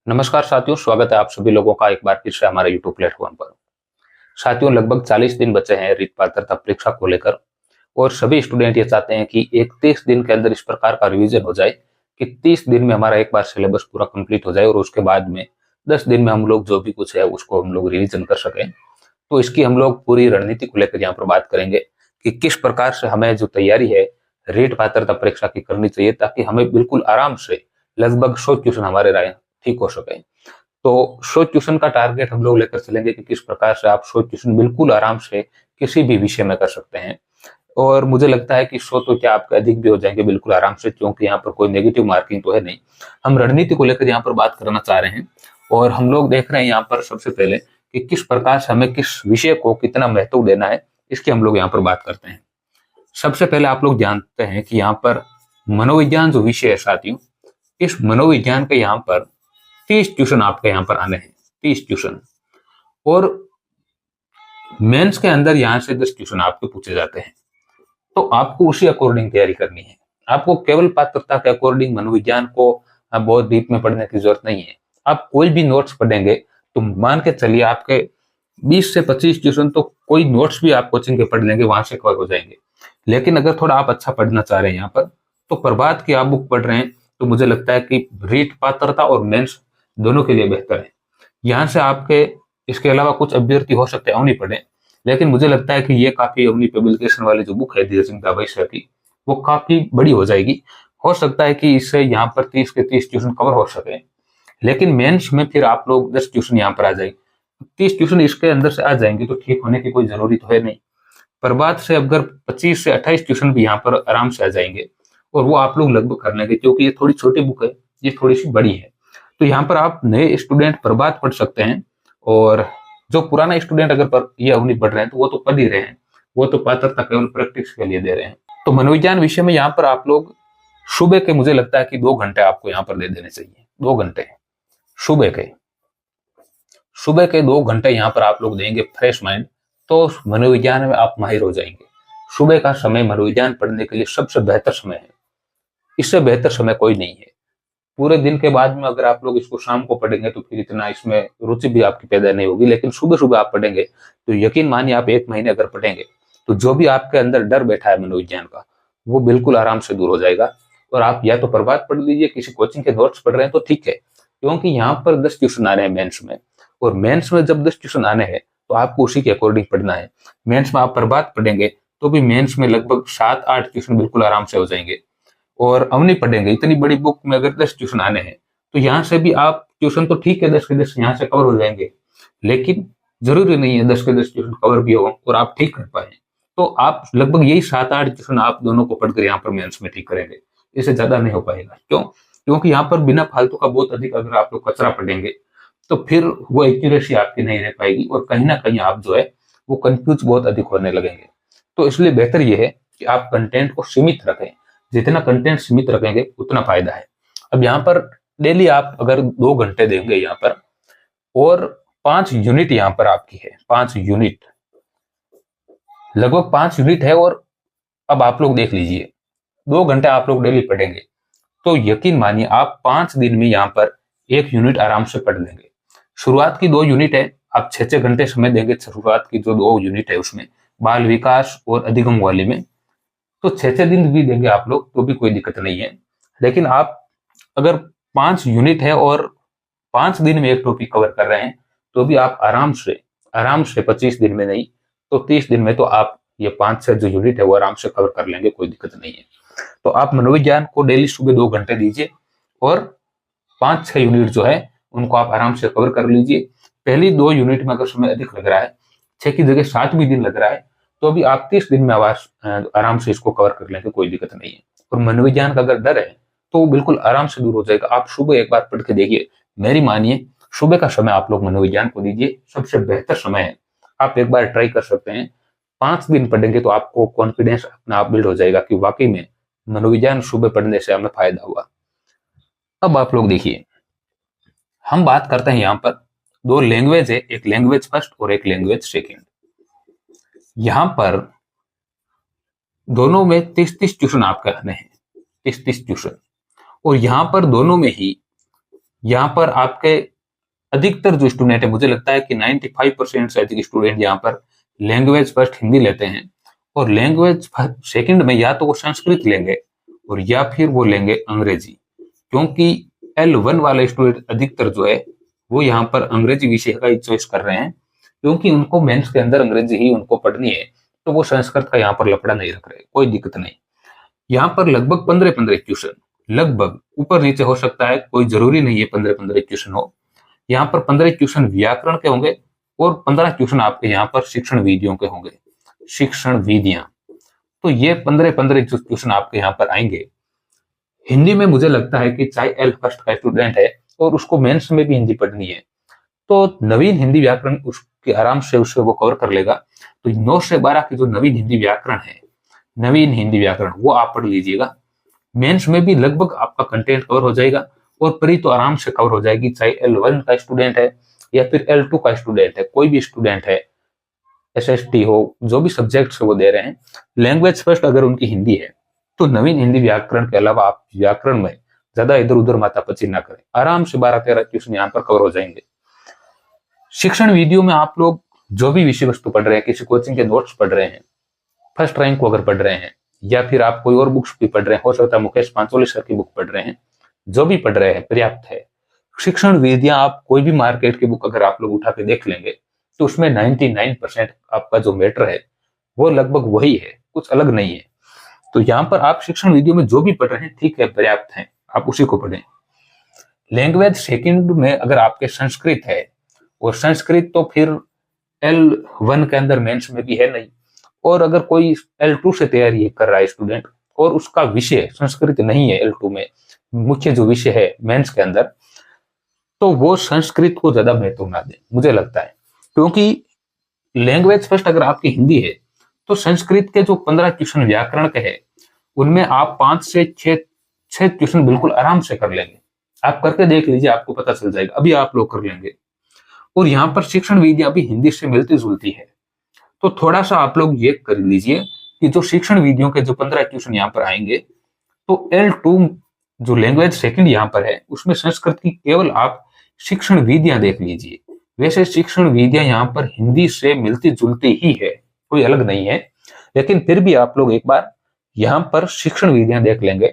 नमस्कार साथियों, स्वागत है आप सभी लोगों का एक बार फिर से हमारे यूट्यूब प्लेटफॉर्म पर। साथियों, लगभग 40 दिन बचे हैं रीट पात्रता परीक्षा को लेकर और सभी स्टूडेंट ये चाहते हैं कि 31 दिन के अंदर इस प्रकार का रिवीजन हो जाए कि 30 दिन में हमारा एक बार सिलेबस पूरा कंप्लीट हो जाए और उसके बाद में 10 दिन में हम लोग जो भी कुछ है उसको हम लोग रिवीजन कर सकें। तो इसकी हम लोग पूरी रणनीति को लेकर यहाँ पर बात करेंगे कि किस प्रकार से हमें जो तैयारी है रीट पात्रता परीक्षा की करनी चाहिए, ताकि हमें बिल्कुल आराम से लगभग 100 क्वेश्चन हमारे राय ठीक हो सके। तो 100 क्वेश्चन का टारगेट हम लोग लेकर चलेंगे कि किस प्रकार से आप 100 क्वेश्चन बिल्कुल आराम से किसी भी विषय में कर सकते हैं। और मुझे लगता है कि 100 तो क्या आपके अधिक भी हो जाएंगे बिल्कुल आराम से, क्योंकि यहाँ पर कोई नेगेटिव मार्किंग तो है नहीं। हम रणनीति को लेकर यहाँ पर बात करना चाह रहे हैं और हम लोग देख रहे हैं यहाँ पर सबसे पहले कि किस प्रकार से हमें किस विषय को कितना महत्व देना है, इसकी हम लोग यहाँ पर बात करते हैं। सबसे पहले आप लोग जानते हैं कि यहाँ पर मनोविज्ञान जो विषय है साथियों, इस मनोविज्ञान के यहाँ पर 30 ट्यूशन आपके यहाँ पर आने हैं, 30 ट्यूशन। और मेंस के अंदर यहाँ से 10 ट्यूशन आपके पूछे जाते हैं। तो आपको उसी अकॉर्डिंग तैयारी करनी है। आपको केवल पात्रता के अकॉर्डिंग मनोविज्ञान को बहुत डीप में पढ़ने की जरूरत नहीं है। आप कोई भी नोट्स पढ़ेंगे तो मान के चलिए आपके 20 से 25 ट्यूशन तो कोई नोट्स भी आप कोचिंग के पढ़ लेंगे, वहां से कवर हो जाएंगे। लेकिन अगर थोड़ा आप अच्छा पढ़ना चाह रहे हैं यहाँ पर, तो प्रभात की आप बुक पढ़ रहे हैं, तो मुझे लगता है कि रीट पात्रता और मेंस दोनों के लिए बेहतर है। यहाँ से आपके इसके अलावा कुछ अभ्यर्थी हो सकते हैं अवनी पढ़े, लेकिन मुझे लगता है कि ये काफी अवनी पब्लिकेशन वाली जो बुक है धीरज सिंह दाभई सर की, वो काफी बड़ी हो जाएगी। हो सकता है कि इससे यहाँ पर 30 के 30 ट्यूशन कवर हो सके। लेकिन मेंस में फिर आप लोग 10 ट्यूशन यहाँ पर आ जाएगी, 30 ट्यूशन इसके अंदर से आ जाएंगे तो ठीक होने की कोई जरूरी तो है नहीं। प्रभात से अगर 25 से 28 ट्यूशन भी यहाँ पर आराम से आ जाएंगे और वो आप लोग लगभग कर लेंगे, क्योंकि ये थोड़ी छोटी बुक है, ये थोड़ी सी बड़ी है। तो यहाँ पर आप नए स्टूडेंट प्रभात पढ़ सकते हैं, और जो पुराना स्टूडेंट अगर ये अवनी पढ़ रहे हैं तो वो तो पढ़ ही रहे हैं, वो तो पात्रता केवल प्रैक्टिस के लिए दे रहे हैं। तो मनोविज्ञान विषय में यहाँ पर आप लोग सुबह के, मुझे लगता है कि 2 घंटे आपको यहाँ पर दे देने चाहिए। 2 घंटे सुबह के 2 घंटे यहाँ पर आप लोग देंगे फ्रेश माइंड, तो मनोविज्ञान में आप माहिर हो जाएंगे। सुबह का समय मनोविज्ञान पढ़ने के लिए सबसे बेहतर समय है, इससे बेहतर समय कोई नहीं है। पूरे दिन के बाद में अगर आप लोग इसको शाम को पढ़ेंगे तो फिर इतना इसमें रुचि भी आपकी पैदा नहीं होगी। लेकिन सुबह सुबह आप पढ़ेंगे तो यकीन मानिए, आप 1 महीने अगर पढ़ेंगे तो जो भी आपके अंदर डर बैठा है मनोविज्ञान का, वो बिल्कुल आराम से दूर हो जाएगा। और आप या तो प्रभात पढ़ लीजिए, किसी कोचिंग के नोट्स पढ़ रहे हैं तो ठीक है, क्योंकि यहाँ पर 10 ट्यूशन आ रहे हैं मेंस में, और मेंस में जब 10 ट्यूशन आने हैं तो आपको उसी के अकॉर्डिंग पढ़ना है। मेंस में आप प्रभात पढ़ेंगे तो भी मेंस में लगभग 7-8 ट्यूशन बिल्कुल आराम से हो जाएंगे। और अवनी पढ़ेंगे, इतनी बड़ी बुक में अगर 10 ट्यूशन आने हैं तो यहाँ से भी आप ट्यूशन तो ठीक है 10 के 10 यहाँ से कवर हो जाएंगे, लेकिन जरूरी नहीं है 10 के 10 ट्यूशन कवर भी हो और आप ठीक कर पाए। तो आप लगभग यही 7-8 ट्यूशन आप दोनों को पढ़कर यहाँ पर मेंस में ठीक करेंगे, इससे ज्यादा नहीं हो पाएगा। क्यों? क्योंकि यहाँ पर बिना फालतू का बहुत अधिक अगर आप लोग कचरा पढ़ेंगे तो फिर वो एक्यूरेसी आपकी नहीं रह पाएगी, और कहीं ना कहीं आप जो है वो कंफ्यूज बहुत अधिक होने लगेंगे। तो इसलिए बेहतर ये है कि आप कंटेंट को सीमित रखें, जितना कंटेंट सीमित रखेंगे उतना फायदा है। अब यहाँ पर डेली आप अगर 2 घंटे देंगे यहाँ पर, और 5 यूनिट यहाँ पर आपकी है, 5 यूनिट, लगभग 5 यूनिट है। और अब आप लोग देख लीजिए, 2 घंटे आप लोग डेली पढ़ेंगे तो यकीन मानिए आप 5 दिन में यहाँ पर 1 यूनिट आराम से पढ़ लेंगे। शुरुआत की 2 यूनिट है, आप 6-6 घंटे समय देंगे शुरुआत की जो 2 यूनिट है उसमें, बाल विकास और अधिगम वाले में, तो 6-6 दिन भी देंगे आप लोग तो भी कोई दिक्कत नहीं है। लेकिन आप अगर 5 यूनिट है और 5 दिन में एक टॉपिक कवर कर रहे हैं तो भी आप आराम से 25 दिन में नहीं तो 30 दिन में तो आप ये 5-6 जो यूनिट है वो आराम से कवर कर लेंगे, कोई दिक्कत नहीं है। तो आप मनोविज्ञान को डेली सुबह 2 घंटे दीजिए और 5-6 यूनिट जो है उनको आप आराम से कवर कर लीजिए। पहली 2 यूनिट में अगर समय अधिक लग रहा है, 6 की जगह 7 भी दिन लग रहा है, तो भी आप 30 दिन में आराम से इसको कवर कर लेंगे, कोई दिक्कत नहीं है। और मनोविज्ञान का अगर डर है तो वो बिल्कुल आराम से दूर हो जाएगा। आप सुबह एक बार पढ़ के देखिए, मेरी मानिए, सुबह का समय आप लोग मनोविज्ञान को दीजिए, सबसे बेहतर समय है। आप एक बार ट्राई कर सकते हैं, 5 दिन पढ़ेंगे तो आपको कॉन्फिडेंस अपना आप बिल्ड हो जाएगा कि वाकई में मनोविज्ञान सुबह पढ़ने से हमें फायदा हुआ। अब आप लोग देखिए, हम बात करते हैं यहाँ पर 2 लैंग्वेज है, एक लैंग्वेज फर्स्ट और एक लैंग्वेज सेकेंड। यहाँ पर दोनों में 30-30 ट्यूशन आपके आने हैं, 30-30 ट्यूशन। और यहाँ पर दोनों में ही यहाँ पर आपके अधिकतर जो स्टूडेंट है, मुझे लगता है कि 95% से अधिक स्टूडेंट यहाँ पर लैंग्वेज फर्स्ट हिंदी लेते हैं, और लैंग्वेज सेकंड में या तो वो संस्कृत लेंगे और या फिर वो लेंगे अंग्रेजी, क्योंकि L1 वाले स्टूडेंट अधिकतर जो है वो यहाँ पर अंग्रेजी विषय का ही चॉइस कर रहे हैं, क्योंकि उनको मेंस के अंदर अंग्रेजी ही उनको पढ़नी है, तो वो संस्कृत का यहाँ पर लफड़ा नहीं रख रहे, कोई दिक्कत नहीं। यहाँ पर लगभग 15-15 क्वेश्चन, लगभग ऊपर नीचे हो सकता है, कोई जरूरी नहीं है 15-15 क्वेश्चन हो। यहाँ पर 15 क्वेश्चन व्याकरण के होंगे और 15 क्वेश्चन आपके यहाँ पर शिक्षण विधियों के होंगे, शिक्षण विधियां। तो ये 15-15 जो क्वेश्चन आपके यहाँ पर आएंगे हिंदी में, मुझे लगता है कि चाहे L फर्स्ट का स्टूडेंट है और उसको मेंस में भी हिंदी पढ़नी है, तो नवीन हिंदी व्याकरण उसके आराम से उससे वो कवर कर लेगा। तो 9 से 12 की जो नवीन हिंदी व्याकरण है, नवीन हिंदी व्याकरण, वो आप पढ़ लीजिएगा। मेंस में भी लगभग आपका कंटेंट कवर हो जाएगा, और प्री तो आराम से कवर हो जाएगी, चाहे L1 का स्टूडेंट है या फिर L2 का स्टूडेंट है, कोई भी स्टूडेंट है, SST हो, जो भी सब्जेक्ट वो दे रहे हैं। लैंग्वेज फर्स्ट अगर उनकी हिंदी है तो नवीन हिंदी व्याकरण के अलावा आप व्याकरण में ज्यादा इधर उधर माथापच्ची ना करें, आराम से 12-13 क्वेश्चन यहाँ पर कवर हो जाएंगे। शिक्षण वीडियो में आप लोग जो भी विषय वस्तु पढ़ रहे हैं, किसी कोचिंग के नोट्स पढ़ रहे हैं, फर्स्ट रैंक को अगर पढ़ रहे हैं, या फिर आप कोई और बुक्स भी पढ़ रहे हैं, हो सकता है मुकेश पांचोली सर की बुक पढ़ रहे हैं, जो भी पढ़ रहे हैं पर्याप्त है। शिक्षण विधियां, आप कोई भी मार्केट की बुक अगर आप लोग उठा के देख लेंगे तो उसमें 99% आपका जो मैटर है वो लगभग वही है, कुछ अलग नहीं है। तो यहाँ पर आप शिक्षण विधियों में जो भी पढ़ रहे हैं ठीक है, पर्याप्त है, आप उसी को पढ़ें। लैंग्वेज सेकंड में अगर आपके संस्कृत है, और संस्कृत तो फिर L1 के अंदर मेंस में भी है नहीं, और अगर कोई L2 से तैयारी कर रहा है स्टूडेंट और उसका विषय संस्कृत नहीं है L2 में, मुख्य जो विषय है मेंस के अंदर, तो वो संस्कृत को ज्यादा महत्व ना दे, मुझे लगता है। क्योंकि लैंग्वेज फर्स्ट अगर आपकी हिंदी है तो संस्कृत के जो 15 क्वेश्चन व्याकरण के हैं उनमें आप 5 से 6 क्वेश्चन बिल्कुल आराम से कर लेंगे। आप करके देख लीजिए, आपको पता चल जाएगा, अभी आप लोग कर लेंगे। और यहाँ पर शिक्षण विधियां भी हिंदी से मिलती जुलती है, तो थोड़ा सा आप लोग ये कर लीजिए कि जो शिक्षण विधियों के जो 15 क्वेश्चन यहाँ पर आएंगे, तो L2 जो लैंग्वेज सेकंड यहाँ पर है उसमें संस्कृत की केवल आप शिक्षण विधियां देख लीजिए। वैसे शिक्षण विधियां यहाँ पर हिंदी से मिलती जुलती ही है, कोई अलग नहीं है, लेकिन फिर भी आप लोग एक बार यहाँ पर शिक्षण विधियां देख लेंगे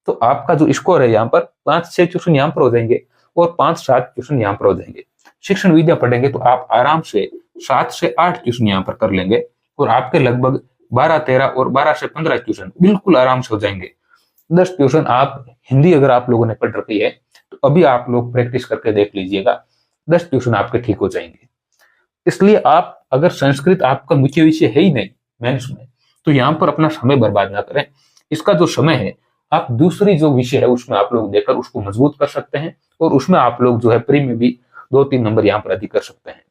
तो आपका जो स्कोर है यहाँ पर 5-6 क्वेश्चन यहाँ पर हो जाएंगे और 5-7 क्वेश्चन यहाँ पर हो जाएंगे। शिक्षण विधियां पढ़ेंगे तो आप आराम से 7 से 8 क्वेश्चन यहाँ पर कर लेंगे, और आपके लगभग 12-13 और 12 से 15 क्वेश्चन बिल्कुल आराम से हो जाएंगे। 10 क्वेश्चन आप हिंदी अगर आप लोगों ने पढ़ रखी है तो अभी आप लोग प्रैक्टिस करके देख लीजिएगा, 10 क्वेश्चन आपके ठीक हो जाएंगे। इसलिए आप अगर संस्कृत आपका मुख्य विषय है ही नहीं मेंस में, तो यहाँ पर अपना समय बर्बाद ना करें। इसका जो समय है आप दूसरी जो विषय है उसमें आप लोग देकर उसको मजबूत कर सकते हैं, और उसमें आप लोग जो है प्री में भी 2-3 नंबर यहाँ पर अधिक कर सकते हैं।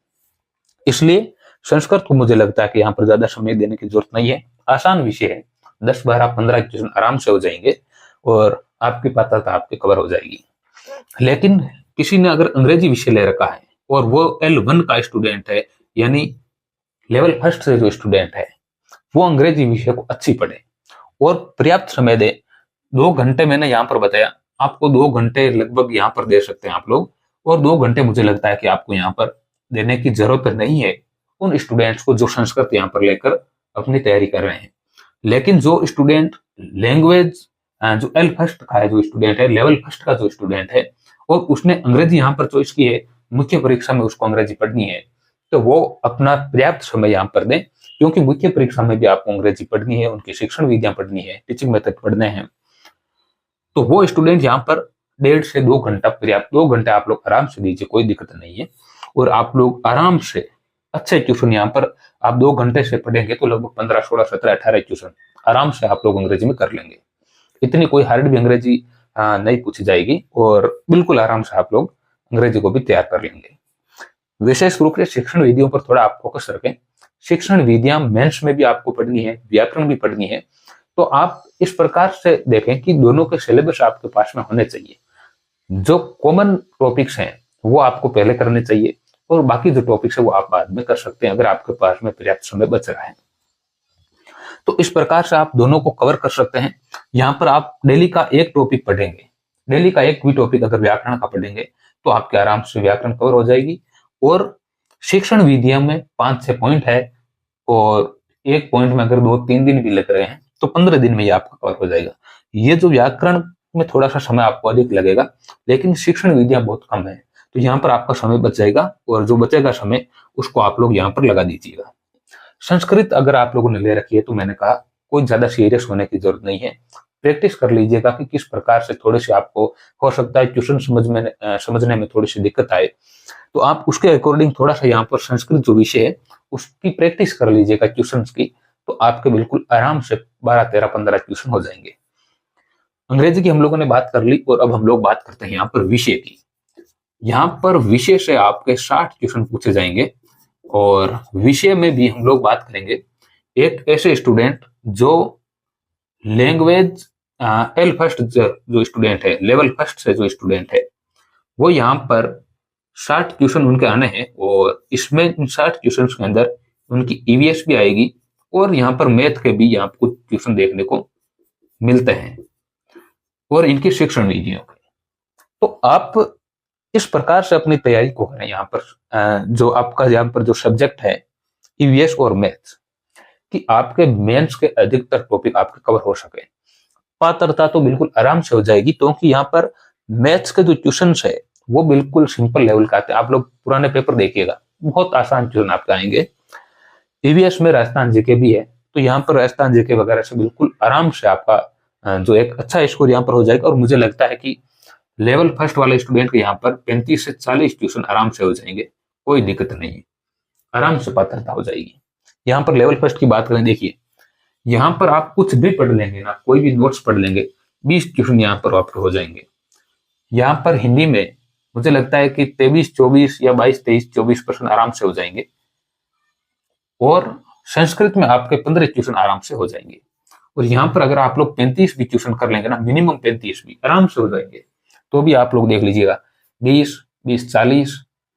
इसलिए संस्कृत को मुझे लगता है कि यहाँ पर ज्यादा समय देने की जरूरत नहीं है, आसान विषय है, 10-12-15 क्वेश्चन आराम से हो जाएंगे और आपकी पात्रता आपकी कवर हो जाएगी। लेकिन किसी ने अगर अंग्रेजी विषय ले रखा है और वो L1 का स्टूडेंट है, यानी लेवल फर्स्ट से जो स्टूडेंट है, वो अंग्रेजी विषय को अच्छी पढ़े और पर्याप्त समय दे। 2 घंटे मैंने यहाँ पर बताया, आपको 2 घंटे लगभग यहाँ पर दे सकते हैं आप लोग, और 2 घंटे मुझे लगता है कि आपको यहाँ पर देने की जरूरत नहीं है उन स्टूडेंट्स को जो संस्कृत यहाँ पर लेकर अपनी तैयारी कर रहे हैं। लेकिन जो स्टूडेंट लैंग्वेज जो L फर्स्ट का है, जो स्टूडेंट है, लेवल फर्स्ट का जो स्टूडेंट है, और उसने अंग्रेजी यहाँ पर चॉइस की है, मुख्य परीक्षा में उसको अंग्रेजी पढ़नी है, तो वो अपना पर्याप्त समय यहाँ पर दें, क्योंकि मुख्य परीक्षा में भी आपको अंग्रेजी पढ़नी है, उनकी शिक्षण विधियां पढ़नी है, टीचिंग मेथड पढ़ने हैं। तो वो स्टूडेंट यहाँ पर 1.5 से 2 घंटा पर्याप्त, 2 घंटे आप लोग आराम से दीजिए, कोई दिक्कत नहीं है। और आप लोग आराम से अच्छे ट्यूशन यहाँ पर आप 2 घंटे से पढ़ेंगे तो लगभग 15, 16, 17, 18 ट्यूशन आराम से आप लोग अंग्रेजी में कर लेंगे। इतनी कोई हार्ड भी अंग्रेजी नहीं पूछी जाएगी, और बिल्कुल आराम से आप लोग अंग्रेजी को भी तैयार कर लेंगे। विशेष रूप से शिक्षण विधियों पर थोड़ा आप फोकस रखें। शिक्षण विधियां मेंस में भी आपको पढ़नी है, व्याकरण भी पढ़नी है, तो आप इस प्रकार से देखें कि दोनों के सिलेबस आपके पास में होने चाहिए। जो कॉमन टॉपिक्स हैं वो आपको पहले करने चाहिए, और बाकी जो टॉपिक्स है वो आप बाद में कर सकते हैं अगर आपके पास में पर्याप्त समय बच रहा है। तो इस प्रकार से आप दोनों को कवर कर सकते हैं। यहाँ पर आप डेली का एक टॉपिक पढ़ेंगे, डेली का एक भी टॉपिक अगर व्याकरण का पढ़ेंगे तो आपके आराम से व्याकरण कवर हो जाएगी। और शिक्षण विधियां में 5-6 पॉइंट है, और एक पॉइंट में अगर 2-3 दिन भी लग रहे हैं तो 15 दिन में ये आपका कवर हो जाएगा। ये जो व्याकरण में थोड़ा सा समय आपको अधिक लगेगा, लेकिन शिक्षण विधियां बहुत कम है, तो यहाँ पर आपका समय बच जाएगा, और जो बचेगा समय उसको आप लोग यहाँ पर लगा दीजिएगा। संस्कृत अगर आप लोगों ने ले रखी है तो मैंने कहा कोई ज्यादा सीरियस होने की जरूरत नहीं है, प्रैक्टिस कर लीजिएगा कि किस प्रकार से थोड़ी सी आपको हो सकता है ट्यूशन समझने में थोड़ी सी दिक्कत आए, तो आप उसके अकॉर्डिंग थोड़ा सा यहाँ पर संस्कृत जो विषय है उसकी प्रैक्टिस कर लीजिएगा ट्यूशन की, तो आपके बिल्कुल आराम से 12-13-15 ट्यूशन हो जाएंगे। अंग्रेजी की हम लोगों ने बात कर ली, और अब हम लोग बात करते हैं यहाँ पर विषय की। यहाँ पर विषय से आपके 60 ट्यूशन पूछे जाएंगे, और विषय में भी हम लोग बात करेंगे एक ऐसे स्टूडेंट जो लैंग्वेज एल फर्स्ट जो स्टूडेंट है, लेवल फर्स्ट से जो स्टूडेंट है, वो यहाँ पर 60 ट्यूशन उनके आने हैं, और इसमें इन 60 ट्यूशन के अंदर उनकी ईवीएस भी आएगी, और यहाँ पर मैथ के भी यहाँ कुछ ट्यूशन देखने को मिलते हैं, और इनकी शिक्षण विधियों के। तो आप इस प्रकार से अपनी तैयारी को करें। यहाँ पर जो आपका यहाँ पर जो सब्जेक्ट है ईवीएस और मैथ्स, कि आपके मेंस के अधिकतर टॉपिक आपके कवर हो सके। पात्रता तो बिल्कुल आराम से हो जाएगी, क्योंकि यहाँ पर मैथ्स के जो ट्यूशन है वो बिल्कुल सिंपल लेवल का आते हैं। आप लोग पुराने पेपर देखिएगा, बहुत आसान ट्यूशन आपके आएंगे। ईवीएस में राजस्थान जीके भी है, तो यहाँ पर राजस्थान जीके वगैरह से बिल्कुल आराम से आपका जो एक अच्छा स्कोर यहाँ पर हो जाएगा, और मुझे लगता है कि लेवल फर्स्ट वाले स्टूडेंट के यहाँ पर 35 से 40 ट्यूशन आराम से हो जाएंगे, कोई दिक्कत नहीं है, आराम से पात्रता हो जाएगी। यहाँ पर लेवल फर्स्ट की बात करें, देखिए यहाँ पर आप कुछ भी पढ़ लेंगे ना, कोई भी नोट्स पढ़ लेंगे, 20 ट्यूशन यहाँ पर आपके हो जाएंगे। यहाँ पर हिंदी में मुझे लगता है कि 23-24 या 22-23-24% आराम से हो जाएंगे, और संस्कृत में आपके 15 ट्यूशन आराम से हो जाएंगे। और यहाँ पर अगर आप लोग 35 भी ट्यूशन कर लेंगे ना, मिनिमम 35 भी आराम से हो जाएंगे, तो भी आप लोग देख लीजिएगा 20-40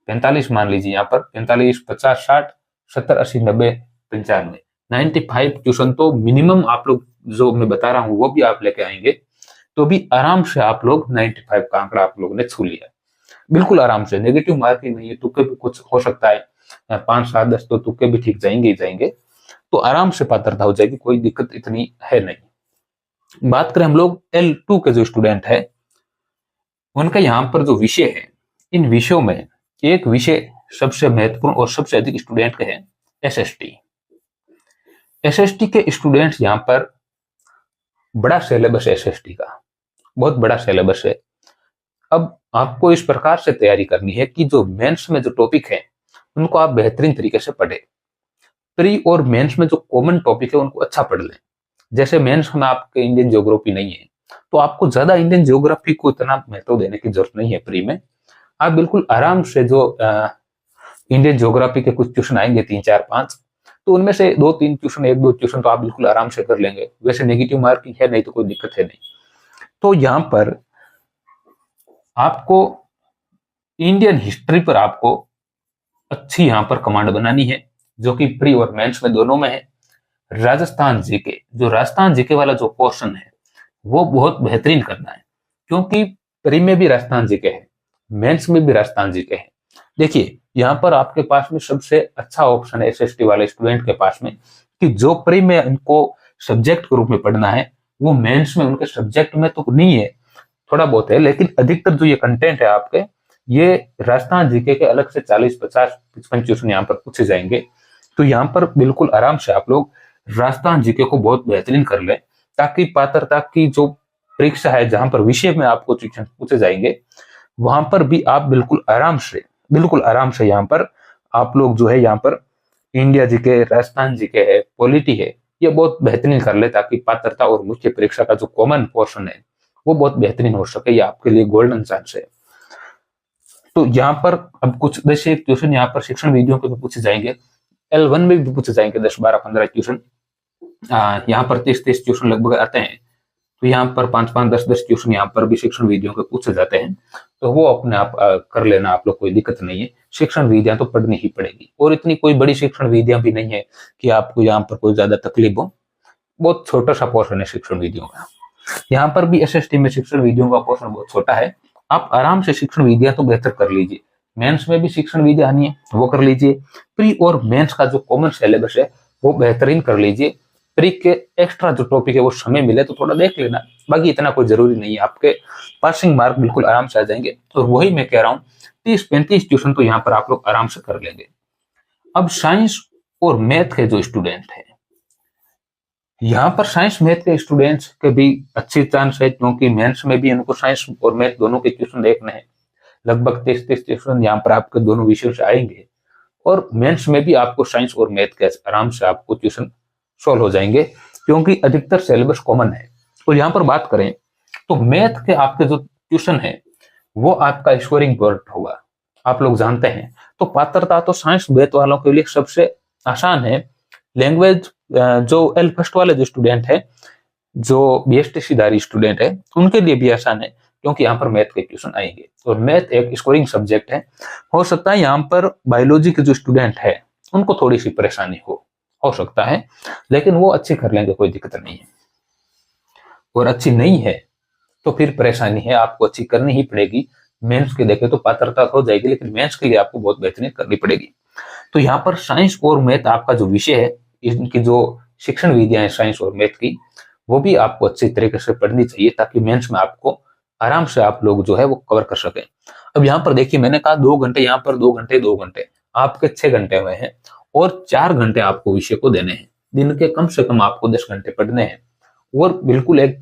45 मान लीजिए, यहाँ पर 45 50 60 70 80 90 95 95 ट्यूशन तो मिनिमम आप लोग जो मैं बता रहा हूँ वो भी आप लेके आएंगे, तो भी आराम से आप लोग 95 का आंकड़ा आप लोगों ने छू लिया, बिल्कुल आराम से। नेगेटिव मार्किंग नहीं है, तुक्के भी कुछ हो सकता है, 5 7 10 तो तुक्के भी ठीक जाएंगे ही जाएंगे, तो आराम से पात्रता हो जाएगी, कोई दिक्कत इतनी है नहीं। बात करें हम लोग L2 के जो स्टूडेंट है उनका यहाँ पर जो विषय है, इन विषयों में एक विषय सबसे महत्वपूर्ण और सबसे अधिक स्टूडेंट के हैं एसएसटी। एसएसटी के स्टूडेंट्स यहाँ पर बड़ा सिलेबस है, एसएसटी का बहुत बड़ा सिलेबस है। अब आपको इस प्रकार से तैयारी करनी है कि जो मेंस में जो टॉपिक है उनको आप बेहतरीन तरीके से पढ़े, प्री और मेंस में जो कॉमन टॉपिक है उनको अच्छा पढ़ लें। जैसे मेंस में आपके इंडियन ज्योग्राफी नहीं है, तो आपको ज्यादा इंडियन ज्योग्राफी को इतना महत्व देने की जरूरत नहीं है। प्री में आप बिल्कुल आराम से जो इंडियन ज्योग्राफी के कुछ ट्यूशन आएंगे 3 4 5, तो उनमें से 2-3 ट्यूशन 1-2 ट्यूशन तो आप बिल्कुल आराम से कर लेंगे। वैसे नेगेटिव मार्किंग है नहीं तो कोई दिक्कत है नहीं। तो यहाँ पर आपको इंडियन हिस्ट्री पर आपको अच्छी यहाँ पर कमांड बनानी है, जो कि प्री और मेंस में दोनों में है। राजस्थान जीके, जो राजस्थान जीके वाला जो पोर्शन है वो बहुत बेहतरीन करना है, क्योंकि प्री में भी राजस्थान जीके है, मेंस में भी राजस्थान जीके है। देखिए यहाँ पर आपके पास में सबसे अच्छा ऑप्शन है एसएसटी वाले स्टूडेंट के पास में, कि जो प्री में इनको सब्जेक्ट के रूप में पढ़ना है वो मेंस में उनके सब्जेक्ट में तो नहीं है, थोड़ा बहुत है, लेकिन अधिकतर जो ये कंटेंट है आपके, ये राजस्थान जीके के अलग से 40 50 55 क्वेश्चन यहाँ पर पूछे जाएंगे। तो यहाँ पर बिल्कुल आराम से आप लोग राजस्थान जीके को बहुत बेहतरीन कर लें, ताकि पात्रता की जो परीक्षा है जहां पर विषय में आपको क्वेश्चन पूछे जाएंगे, वहां पर भी आप बिल्कुल आराम से यहाँ पर आप लोग जो है यहाँ पर इंडिया जीके, राजस्थान जीके है, पॉलिटी है, ये बहुत बेहतरीन कर ले, ताकि पात्रता और मुख्य परीक्षा का जो कॉमन पोर्शन है वो बहुत बेहतरीन हो सके। ये आपके लिए गोल्डन चांस है। तो यहाँ पर अब कुछ 10 क्वेश्चन यहाँ पर शिक्षण विधियों के भी पूछे जाएंगे, L1 में भी पूछे जाएंगे 10 12 15 क्वेश्चन। यहाँ पर 30 क्वेश्चन लगभग आते हैं, तो यहाँ पर 5 10 क्वेश्चन यहाँ पर भी शिक्षण विधियों के पूछे जाते हैं। तो वो अपने आप कर लेना आप लोग, कोई दिक्कत नहीं है। शिक्षण विधियां तो पढ़नी ही पड़ेगी, और इतनी कोई बड़ी शिक्षण विधियां भी नहीं है कि आपको यहाँ पर कोई ज्यादा तकलीफ हो, बहुत छोटा सा पोर्शन है शिक्षण विधियों का। यहाँ पर भी एसएसटी में शिक्षण विधियों का पोर्शन बहुत छोटा है। आप आराम से शिक्षण विधियां तो बेहतर कर लीजिए, मेंस में भी शिक्षण विधि आनी है वो कर लीजिए, प्री और मेंस का जो कॉमन सिलेबस है वो बेहतरीन कर लीजिए। प्री के एक्स्ट्रा जो टॉपिक है वो समय मिले तो थोड़ा देख लेना, बाकी इतना कोई जरूरी नहीं है, आपके पासिंग मार्क बिल्कुल आराम से आ जाएंगे। और वही मैं कह रहा हूँ 30-35 ट्यूशन तो यहाँ पर आप लोग आराम से कर लेंगे। अब साइंस और मैथ के जो स्टूडेंट हैं, यहाँ पर साइंस मैथ के स्टूडेंट्स के भी अच्छी चांस है, क्योंकि मेंस में भी उनको साइंस और मैथ दोनों के ट्यूशन देखने हैं। लगभग 30-30 ट्यूशन यहाँ पर आपके दोनों विषयों से आएंगे, और मेंस में भी आपको साइंस और मैथ के आराम से आपको ट्यूशन सॉल्व हो जाएंगे, क्योंकि अधिकतर सिलेबस कॉमन है। तो यहाँ पर बात करें तो मैथ के आपके जो ट्यूशन है वो आपका स्कोरिंग बोर्ड होगा, आप लोग जानते हैं। तो पात्रता तो साइंस मैथ वालों के लिए सबसे आसान है। लैंग्वेज जो एल फर्स्ट वाले जो स्टूडेंट है, जो बीएसटीसी धारी स्टूडेंट है, उनके लिए भी आसान है, क्योंकि यहाँ पर मैथ के ट्यूशन आएंगे और मैथ एक स्कोरिंग सब्जेक्ट है। हो सकता है यहाँ पर बायोलॉजी के जो स्टूडेंट है उनको थोड़ी सी परेशानी हो सकता है, लेकिन वो अच्छी कर लेंगे, कोई दिक्कत नहीं है। और अच्छी नहीं है तो फिर परेशानी है, आपको अच्छी करनी ही पड़ेगी। मेंस के देखे तो पात्रता हो जाएगी, लेकिन मेंस के लिए आपको बहुत बेहतरीन करनी पड़ेगी। तो यहाँ पर साइंस और मैथ आपका जो विषय है, इनकी जो शिक्षण विधियां है साइंस और मैथ की, वो भी आपको अच्छी तरीके से पढ़नी चाहिए, ताकि मेंस में आपको आराम से आप लोग जो है वो कवर कर सके। अब यहाँ पर देखिए, मैंने कहा 2 घंटे, यहाँ पर 2 घंटे आपके 6 घंटे हुए हैं, और 4 घंटे आपको विषय को देने हैं। दिन के कम से कम आपको 10 घंटे पढ़ने हैं, और बिल्कुल एक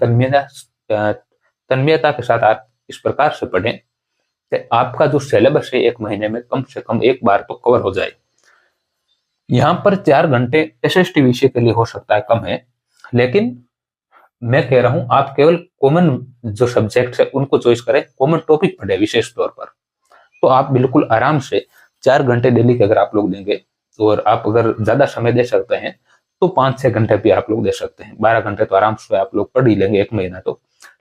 तन्मयता के साथ आप इस प्रकार से पढ़ें कि आपका जो सिलेबस है 1 महीने में कम से कम एक बार तो कवर हो जाए। यहाँ पर 4 घंटे एसएसटी विषय के लिए हो सकता है कम है, लेकिन मैं कह रहा हूं आप केवल कॉमन जो सब्जेक्ट है उनको चॉइस करें, कॉमन टॉपिक पढ़े विशेष तौर पर, तो आप बिल्कुल आराम से 4 घंटे डेली के अगर आप लोग देंगे, और आप अगर ज्यादा समय दे सकते हैं तो 5-6 घंटे भी आप लोग दे सकते हैं। 12 घंटे तो आराम से आप लोग पढ़ ही लेंगे 1 महीना। तो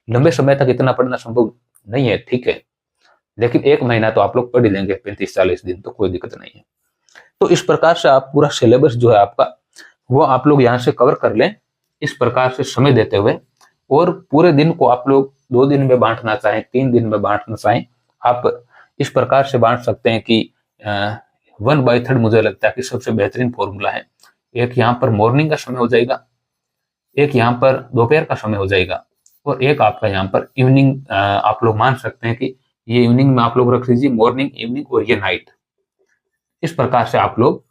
लंबे समय तक इतना पढ़ना संभव नहीं है, ठीक है, लेकिन 1 महीना तो आप लोग पढ़ ही लेंगे, 35-40 दिन तो कोई दिक्कत नहीं है। तो इस प्रकार से आप पूरा सिलेबस जो है आपका वो आप लोग यहाँ से कवर कर लें, इस प्रकार से समय देते हुए। और पूरे दिन को आप लोग 2 दिन में बांटना चाहें, 3 दिन में बांटना चाहें, आप इस प्रकार से बांट सकते हैं कि 1/3 मुझे लगता है कि सबसे बेहतरीन फॉर्मूला है। एक यहाँ पर मॉर्निंग का समय हो जाएगा, एक यहाँ पर दोपहर का समय हो जाएगा, और एक आपका यहाँ पर इवनिंग, आप लोग मान सकते हैं कि ये इवनिंग में आप लोग रख लीजिए, मॉर्निंग, इवनिंग और ये नाइट। इस प्रकार से आप लोग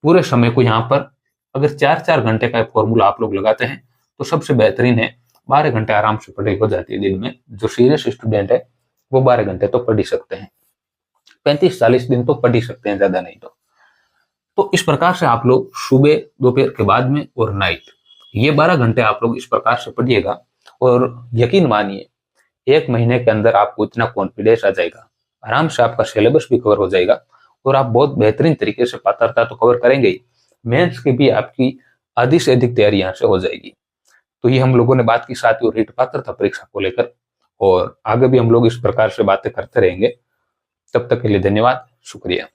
पूरे समय को यहाँ पर अगर 4-4 घंटे का फॉर्मूला आप लोग लगाते हैं तो सबसे बेहतरीन है। 12 घंटे आराम से पढ़ाई हो जाती है दिन में। जो सीरियस स्टूडेंट है वो 12 घंटे तो पढ़ ही सकते हैं, 35-40 दिन तो पढ़ ही सकते हैं, ज्यादा नहीं तो इस प्रकार से आप लोग सुबह, दोपहर के बाद में और नाइट, ये 12 घंटे आप लोग इस प्रकार से पढ़िएगा, और यकीन मानिए 1 महीने के अंदर आपको इतना कॉन्फिडेंस आ जाएगा, आराम से आपका सिलेबस भी कवर हो जाएगा, और आप बहुत बेहतरीन तरीके से पात्रता तो कवर करेंगे ही, मेंस की भी आपकी आधी से अधिक तैयारी यहाँ से हो जाएगी। तो ये हम लोगों ने बात की साथियों रीट पात्रता परीक्षा को लेकर, और आगे भी हम लोग इस प्रकार से बातें करते रहेंगे। तब तक के लिए धन्यवाद, शुक्रिया।